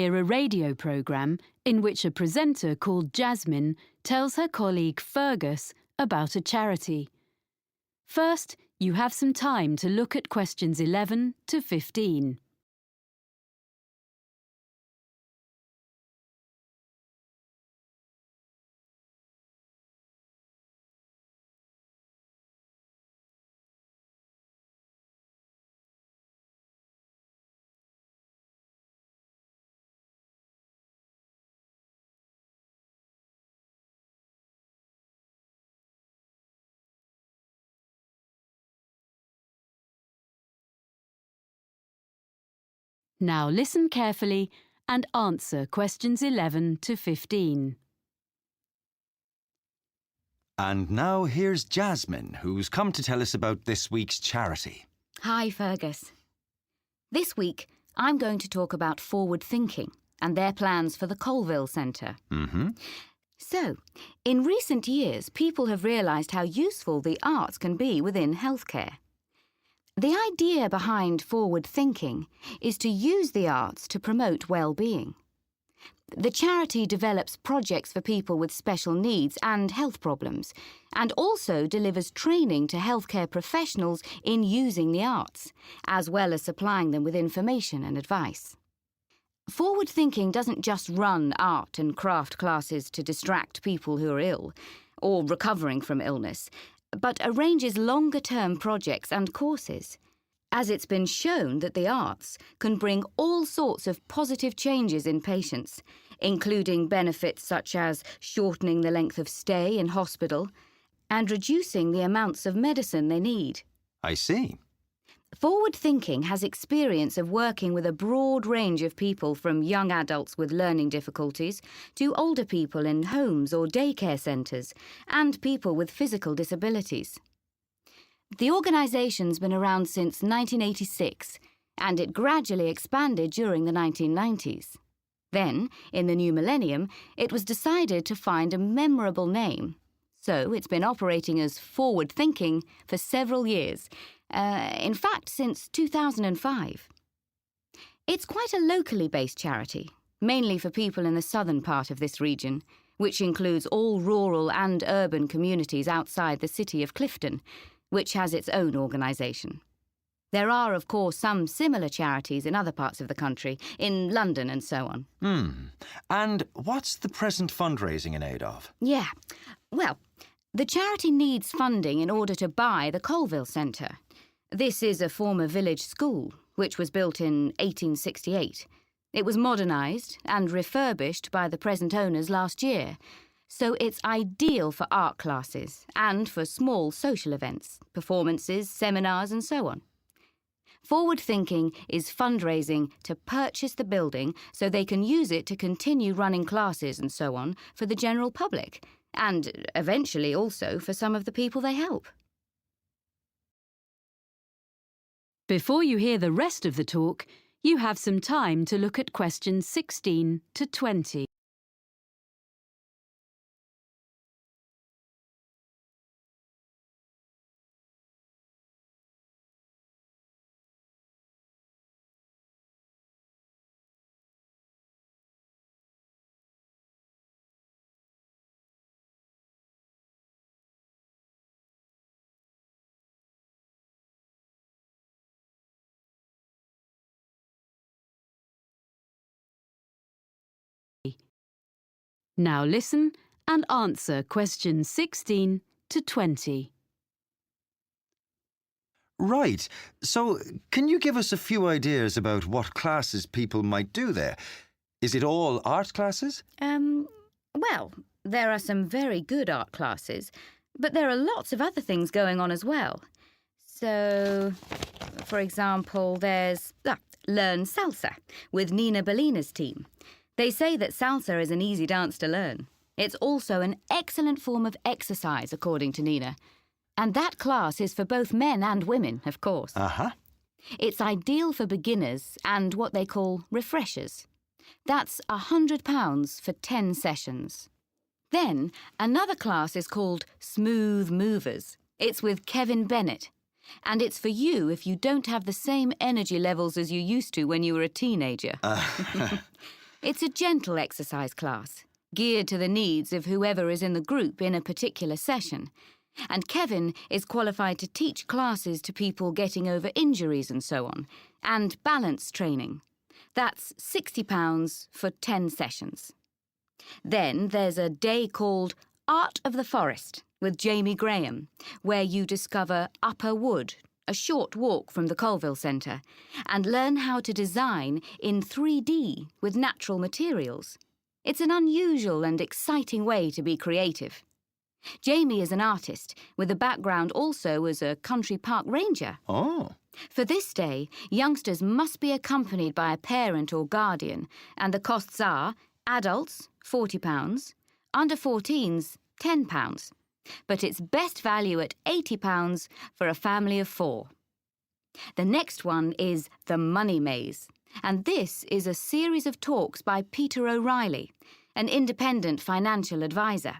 Hear a radio programme in which a presenter called Jasmine tells her colleague Fergus about a charity. First, you have some time to look at questions 11 to 15. Now listen carefully and answer questions 11 to 15. And now here's Jasmine, who's come to tell us about this week's charity. Hi, Fergus. This week, I'm going to talk about Forward Thinking and their plans for the Colville Centre. So, in recent years, people have realised how useful the arts can be within healthcare. The idea behind Forward Thinking is to use the arts to promote well-being. The charity develops projects for people with special needs and health problems, and also delivers training to healthcare professionals in using the arts, as well as supplying them with information and advice. Forward Thinking doesn't just run art and craft classes to distract people who are ill, or recovering from illness, but arranges longer-term projects and courses, as it's been shown that the arts can bring all sorts of positive changes in patients, including benefits such as shortening the length of stay in hospital and reducing the amounts of medicine they need. I see. Forward Thinking has experience of working with a broad range of people, from young adults with learning difficulties to older people in homes or daycare centres and people with physical disabilities. The organisation's been around since 1986, and it gradually expanded during the 1990s. Then, in the new millennium, it was decided to find a memorable name. So it's been operating as Forward Thinking for several years, in fact since 2005. It's quite a locally based charity, mainly for people in the southern part of this region, which includes all rural and urban communities outside the city of Clifton, which has its own organisation. There are, of course, some similar charities in other parts of the country, in London and so on. And what's the present fundraising in aid of? Yeah, well, the charity needs funding in order to buy the Colville Centre. This is a former village school, which was built in 1868. It was modernised and refurbished by the present owners last year, so it's ideal for art classes and for small social events, performances, seminars and so on. Forward Thinking is fundraising to purchase the building so they can use it to continue running classes and so on for the general public, and eventually also for some of the people they help. Before you hear the rest of the talk, you have some time to look at questions 16 to 20. Now listen and answer questions 16 to 20. Right. So, can you give us a few ideas about what classes people might do there? Is it all art classes? Well, there are some very good art classes, but there are lots of other things going on as well. So, for example, there's Learn Salsa with Nina Bellina's team. They say that salsa is an easy dance to learn. It's also an excellent form of exercise, according to Nina. And that class is for both men and women, of course. It's ideal for beginners and what they call refreshers. That's £100 for 10 sessions. Then, another class is called Smooth Movers. It's with Kevin Bennett. And it's for you if you don't have the same energy levels as you used to when you were a teenager. It's a gentle exercise class, geared to the needs of whoever is in the group in a particular session. And Kevin is qualified to teach classes to people getting over injuries and so on, and balance training. That's £60 for 10 sessions. Then there's a day called Art of the Forest with Jamie Graham, where you discover Upper Wood, a short walk from the Colville Centre, and learn how to design in 3D with natural materials. It's an unusual and exciting way to be creative. Jamie is an artist, with a background also as a country park ranger. Oh. For this day, youngsters must be accompanied by a parent or guardian, and the costs are adults, £40, under 14s, £10. But it's best value at £80 for a family of 4. The next one is The Money Maze, and this is a series of talks by Peter O'Reilly, an independent financial advisor.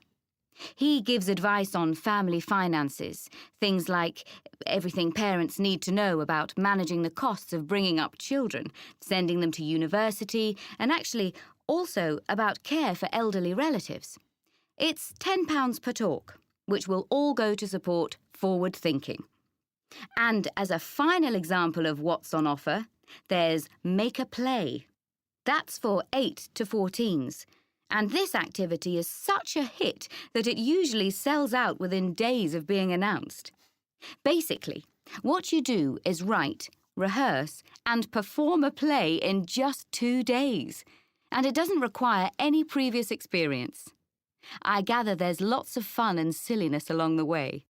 He gives advice on family finances, things like everything parents need to know about managing the costs of bringing up children, sending them to university, and actually also about care for elderly relatives. It's £10 per talk, which will all go to support forward thinking. And as a final example of what's on offer, there's Make a Play. That's for 8 to 14s. And this activity is such a hit that it usually sells out within days of being announced. Basically, what you do is write, rehearse, and perform a play in just 2 days. And it doesn't require any previous experience. I gather there's lots of fun and silliness along the way.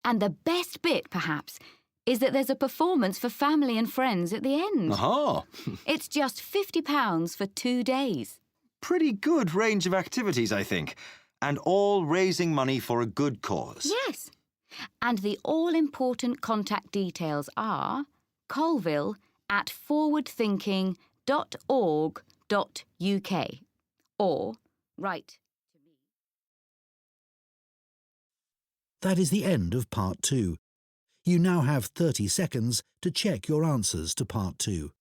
And the best bit, perhaps, is that there's a performance for family and friends at the end. Aha! It's just £50 for 2 days. Pretty good range of activities, I think. And all raising money for a good cause. Yes. And the all-important contact details are colville@forwardthinking.org.uk or write to me. That is the end of Part 2. You now have 30 seconds to check your answers to Part 2.